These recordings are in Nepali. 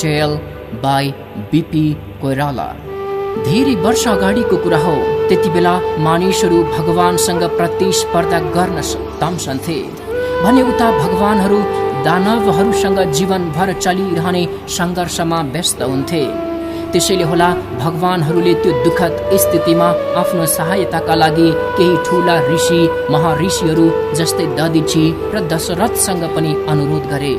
Tale by B.P. कोइराला। धेरै वर्ष अगाडिको कुरा हो। त्यति बेला मानिसहरू भगवानसँग प्रतिस्पर्धा गर्न तम्सन्थे भने उता भगवानहरू दानवहरूसँग जीवनभर चलिरहने सङ्घर्षमा व्यस्त हुन्थे। त्यसैले होला भगवानहरूले त्यो दुःखद स्थितिमा आफ्नो सहायताका लागि केही ठूला ऋषि महाऋषिहरू जस्तै दधिची र दशरथसँग पनि अनुरोध गरे।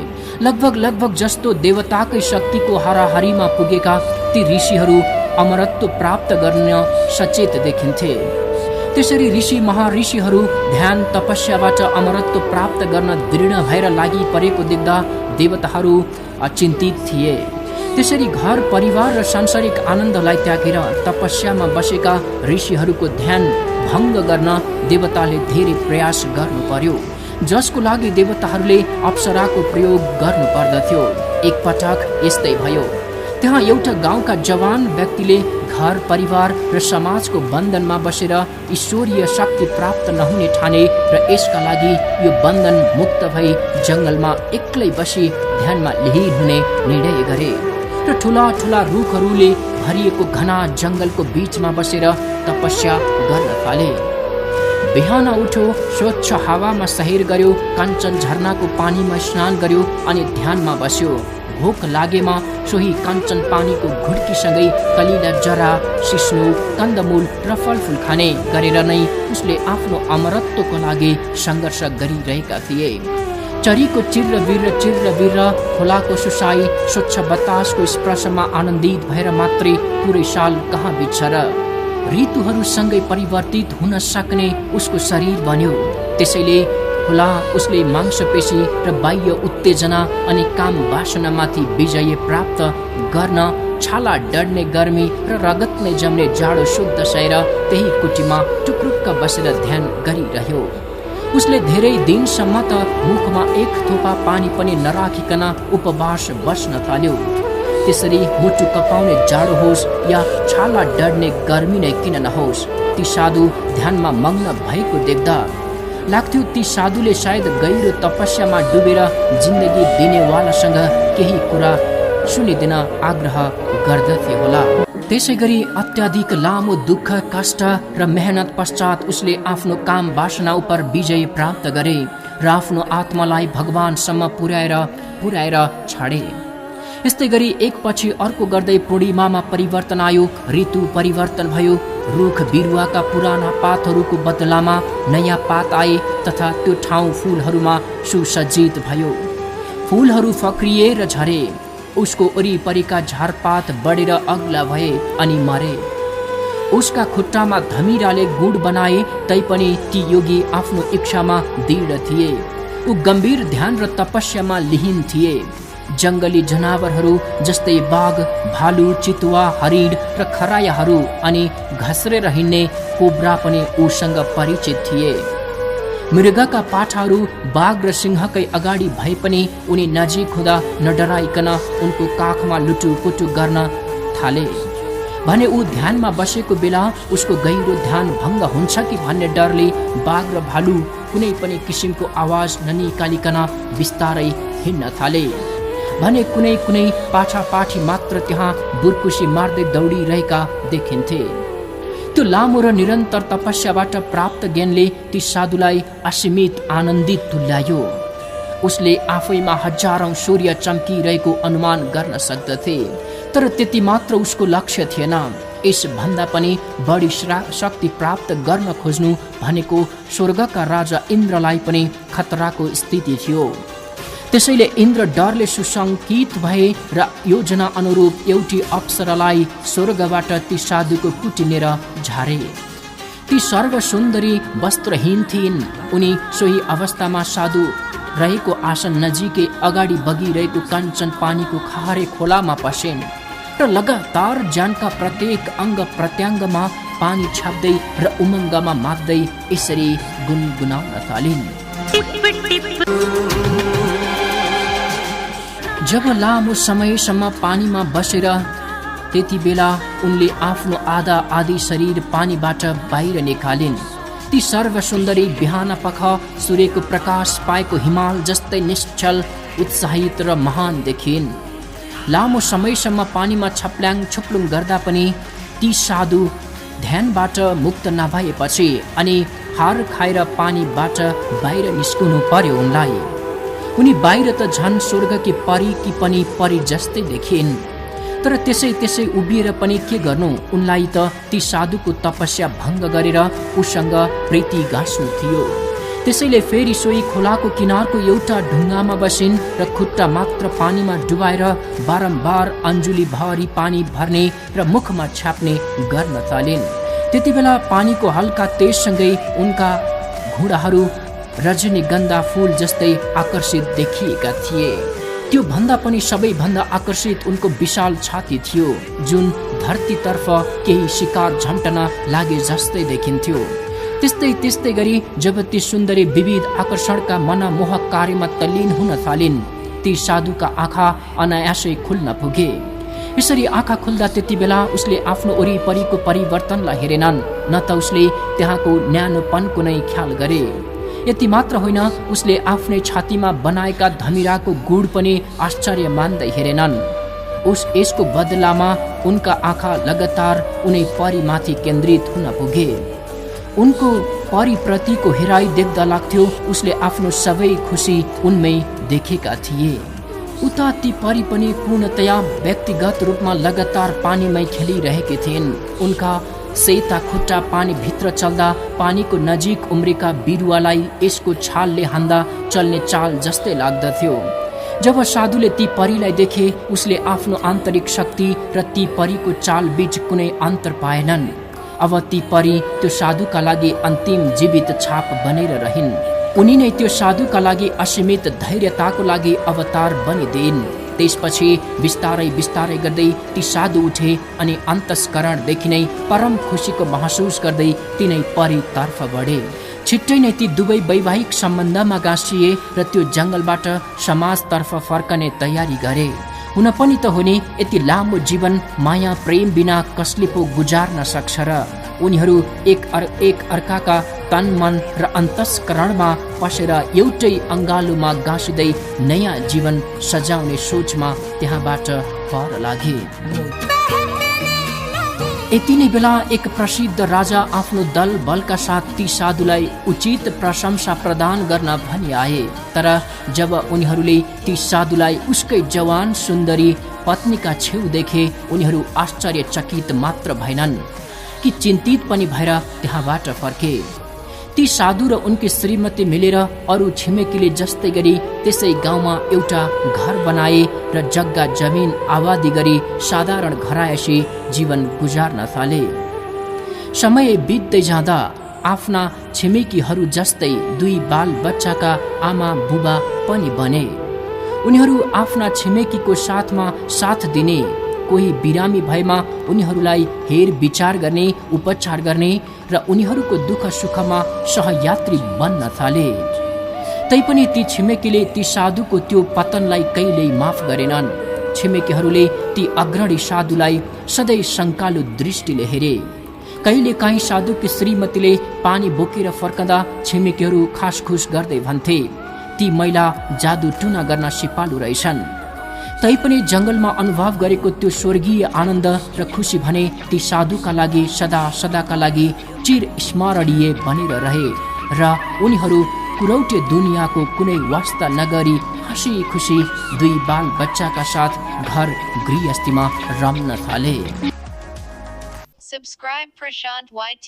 लगभग जस्तो देवताकै शक्तिको हाराहारीमा पुगेका ती ऋषिहरू अमरत्व प्राप्त गर्न सचेत देखिन्थे। त्यसरी ऋषि महाऋषिहरू ध्यान तपस्याबाट अमरत्व प्राप्त गर्न दृढ भएर लागि परेको देख्दा देवताहरू अचिन्तित थिए। त्यसरी घर परिवार र सांसारिक आनन्दलाई त्यागेर तपस्यामा बसेका ऋषिहरूको ध्यान भङ्ग गर्न देवताले धेरै प्रयास गर्नु पर्यो, जसको लागि देवताहरूले अप्सराको प्रयोग गर्नु पर्दथ्यो। एकपटक यस्तै भयो। त्यहाँ एउटा गाउँका जवान व्यक्तिले घर परिवार र समाजको बन्धनमा बसेर ईश्वरीय शक्ति प्राप्त नहुने ठाने र यसका लागि यो बन्धन मुक्त भई जङ्गलमा एक्लै बसी ध्यानमा लिहिर हुने निर्णय गरे र ठुला रुखहरूले भरिएको घना जङ्गलको बीचमा बसेर तपस्या गर्न थाले। बिहान उठ्यो, स्वच्छ हावामा सैर गर्यो, कञ्चन झरनाको पानीमा स्नान गर्यो अनि ध्यानमा बस्यो। भोक लागेमा सोही कञ्चन पानीको घुड्कीसँगै कलिला जरा, सिस्नो, कन्दमूल र फलफुल खाने गरेर नै उसले आफ्नो अमरत्वको लागि सङ्घर्ष गरिरहेका थिए। चरीको चिर्र खोलाको सुसाई, स्वच्छ बतासको स्पर्शमा आनन्दित भएर मात्रै पुरै साल कहाँ बित्छ र। ऋतुहरूसँगै परिवर्तित हुन सक्ने उसको शरीर बन्यो। त्यसैले होला उसले मांसपेशी र बाह्य उत्तेजना अनि काम वासनामाथि विजय प्राप्त गर्न छाला डढ्ने गर्मी र रगत नै जम्ने जाडो शुद्ध सहेर त्यही कुटीमा टुक्रुक्क बसेर ध्यान गरिरह्यो। उसले धेरै दिनसम्म त मुखमा एक थोपा पानी पनि नराखिकन उपवास बस्न थाल्यो। त्यसरी मुटु कपाउने जाडो होस् या छाला डढ्ने गर्मी नै किन नहोस्, ती साधु ध्यानमा मग्न भएको देख्दा लाग्थ्यो ती साधुले सायद गहिरो तपस्यामा डुबेर जिन्दगी दिनेवालासँग केही कुरा सुनिदिन आग्रह गर्दथे होला। त्यसै गरी अत्याधिक लामो दुःख, कष्ट र मेहनत पश्चात उसले आफ्नो काम वासना उप विजय प्राप्त गरे र आफ्नो आत्मालाई भगवानसम्म पुर्याएर छाडे। यस्तै गरी एकपछि अर्को गर्दै पूर्णिमामा परिवर्तन आयो, ऋतु परिवर्तन भयो। रुख बिरुवाका पुराना पातहरूको बदलामा नयाँ पात आए तथा त्यो ठाउँ फुलहरूमा सुसज्जित भयो। फुलहरू फक्रिए र झरे। उसको वरिपरिका झारपात बढेर अग्ला भए अनि मरे। उसका खुट्टामा धमिराले गुड बनाए तैपनि ती योगी आफ्नो इच्छामा दृढ थिए। ऊ गम्भीर ध्यान र तपस्यामा लिहिन थिए। जङ्गली जनावरहरू जस्तै बाघ, भालु, चितुवा, हरिण र खरायाहरू अनि घस्रेर हिँड्ने कोब्रा पनि उसँग परिचित थिए। मृगका पाठाहरू बाघ र सिंहकै अगाडि भए पनि उनी नजिक हुँदा नडराइकन उनको काखमा लुटुपुटु गर्न थाले भने ऊ ध्यानमा बसेको बेला उसको गहिरो ध्यान भङ्ग हुन्छ कि भन्ने डरले बाघ र भालु कुनै पनि किसिमको आवाज ननिकालिकन बिस्तारै हिँड्न थाले भने कुनै पाठापाठी मात्र त्यहाँ बुर्कुसी मार्दै दौडिरहेका देखिन्थे। त्यो लामो र निरन्तर तपस्याबाट प्राप्त ज्ञानले ती साधुलाई असीमित आनन्दित तुल्यायो। उसले आफैमा हजारौं सूर्य चम्किरहेको अनुमान गर्न सक्दथे, तर त्यति मात्र उसको लक्ष्य थिएन। यसभन्दा पनि बढी शक्ति प्राप्त गर्न खोज्नु भनेको स्वर्गका राजा इन्द्रलाई पनि खतराको स्थिति थियो। त्यसैले इन्द्र डरले सुसङ्कित भए र योजना अनुरूप एउटी अप्सरालाई स्वर्गबाट ती साधुको कुटिनेर झारे। ती सर्वसुन्दरी वस्त्रहीन थिइन्। उनी सोही अवस्थामा साधु रहेको आसन नजिकै अगाडि बगिरहेको कञ्चन पानीको खारे खोलामा पसिन् र लगातार ज्यानका प्रत्येक अङ्ग प्रत्याङ्गमा पानी छाप्दै र उमङ्गमा माग्दै यसरी गुनगुनाउन थालिन्। जब लामो समयसम्म पानीमा बसेर त्यति बेला उनले आफ्नो आधी शरीर पानीबाट बाहिर निकालिन्। ती सर्वसुन्दरी बिहान पख सूर्यको प्रकाश पाएको हिमाल जस्तै निश्चल, उत्साहित र महान देखिन्। लामो समयसम्म पानीमा छप्ल्याङ छुप्लुङ गर्दा पनि ती साधु ध्यानबाट मुक्त नभएपछि अनि हार खाएर पानीबाट बाहिर निस्कनु पर्यो उनलाई। उनी बाहिर त झन् स्वर्गकी परी कि पनि परी जस्तै देखिन्, तर त्यसै उभिएर पनि के गर्नु, उनलाई त ती साधुको तपस्या भङ्ग गरेर उसँग प्रीति गाँस्नु थियो। त्यसैले फेरि सोही खोलाको किनारको एउटा ढुङ्गामा बसिन् र खुट्टा मात्र पानीमा डुबाएर बारम्बार अन्जुली भरी पानी भर्ने र मुखमा छाप्ने गर्न थालिन्। त्यति बेला पानीको हल्का तेजसँगै उनका घुँडाहरू रजनीगन्धा फूल जस्तै आकर्षित देखिएका थिए। त्यो भन्दा पनि सबैभन्दा आकर्षित उनको विशाल छाती थियो, जुन धरतीतर्फ केही शिकार झम्टन लागे जस्तै देखिन्थ्यो। त्यस्तै गरी जब ती सुन्दरी विविध आकर्षणका मनमोहक कार्यमा तल्लीन हुन थालिन्, ती साधुका आँखा अनायासै खुल्न पुगे। यसरी आँखा खुल्दा त्यति बेला उसले आफ्नो वरिपरिको परिवर्तनलाई हेरेनन्, न त उसले त्यहाँको न्यानोपनको नै ख्याल गरे। यति मात्र होइन, उसले आफ्नै छातीमा बनाएका धमिराको गुण पनि आश्चर्य मान्दै हेरेनन्। यसको बदलामा उनका आँखा लगातार उनै परीमाथि केन्द्रित हुन पुगे। उनको परीप्रतिको हेराइ देख्दा लाग्थ्यो उसले आफ्नो सबै खुसी उनमै देखेका थिए। उता ती परी पनि पूर्णतया व्यक्तिगत रूपमा लगातार पानीमै खेलिरहेकी थिइन्। उनका सेता खुट्टा पानी भित्र चल्दा पानीको नजिक उम्रेका बिरुवालाई यसको छालले हान्दा चल्ने चाल जस्तै लाग्दथ्यो। जब साधुले ती परीलाई देखे, उसले आफ्नो आन्तरिक शक्ति र ती परीको चाल बीच कुनै अन्तर पाएनन्। अब ती परी त्यो साधुका लागि अन्तिम जीवित छाप बनेर रहिन्। उनी नै त्यो साधुका लागि असीमित धैर्यताको लागि अवतार बनिदिइन्। त्यसपछि बिस्तारै गर्दै ती साधु उठे अनि अन्तस्करणदेखि नै परम खुसीको महसुस गर्दै तिनै परीतर्फ बढे। छिट्टै नै ती दुवै वैवाहिक सम्बन्धमा गाँसिए र त्यो जङ्गलबाट समाजतर्फ फर्कने तयारी गरे। हुन पनि त हो नि, यति लामो जीवन माया प्रेम बिना कसले पो गुजार्न सक्छ र? उनीहरू एक अर्काका तन मन र अन्तस्करणमा पसेर एउटै अङ्गालोमा गाँसिँदै नयाँ जीवन सजाउने सोचमा त्यहाँबाट पर लागे। यति नै बेला एक प्रसिद्ध राजा आफ्नो दल बलका साथ ती साधुलाई उचित प्रशंसा प्रदान गर्न भनी आए। तर जब उनीहरूले ती साधुलाई उसकै जवान सुन्दरी पत्नीका छेउ देखे, उनीहरू आश्चर्यचकित मात्र भएनन् कि चिन्तित पनि भएर त्यहाँबाट फर्के। ती साधु र उनकी श्रीमती मिलेर अरू छिमेकीले जस्तै गरी त्यसै गाउँमा एउटा घर बनाए र जग्गा जमिन आबादी गरी साधारण घरायसी जीवन गुजार्न थाले। समय बित्दै जाँदा आफ्ना छिमेकीहरू जस्तै दुई बाल बच्चाका आमा बुबा पनि बने। उनीहरू आफ्ना छिमेकीको साथमा साथ दिने, कोही बिरामी भएमा उनीहरूलाई हेर विचार गर्ने, उपचार गर्ने र उनीहरूको दुःख सुखमा सहयात्री बन्न थाले। तैपनि ती छिमेकीले ती साधुको त्यो पतनलाई कहिल्यै माफ गरेनन्। छिमेकीहरूले ती अग्रणी साधुलाई सधैँ शङ्कालु दृष्टिले हेरे। कहिले काहीँ साधुकी श्रीमतीले पानी बोकेर फर्कँदा छिमेकीहरू खासखुस गर्दै भन्थे, ती महिला जादु टुना गर्न सिपालु रहेछन्। तैपनि जङ्गलमा अनुभव गरेको त्यो स्वर्गीय आनन्द र खुसी भने ती साधुका लागि सदाका लागि चिर स्मरणीय बनेर रहे र उनीहरू कुरौटे दुनियाँको कुनै वास्ता नगरी हाँसी खुसी दुई बाल बच्चाका साथ घर गृहस्थीमा रम्न थाले। Subscribe Prashant YT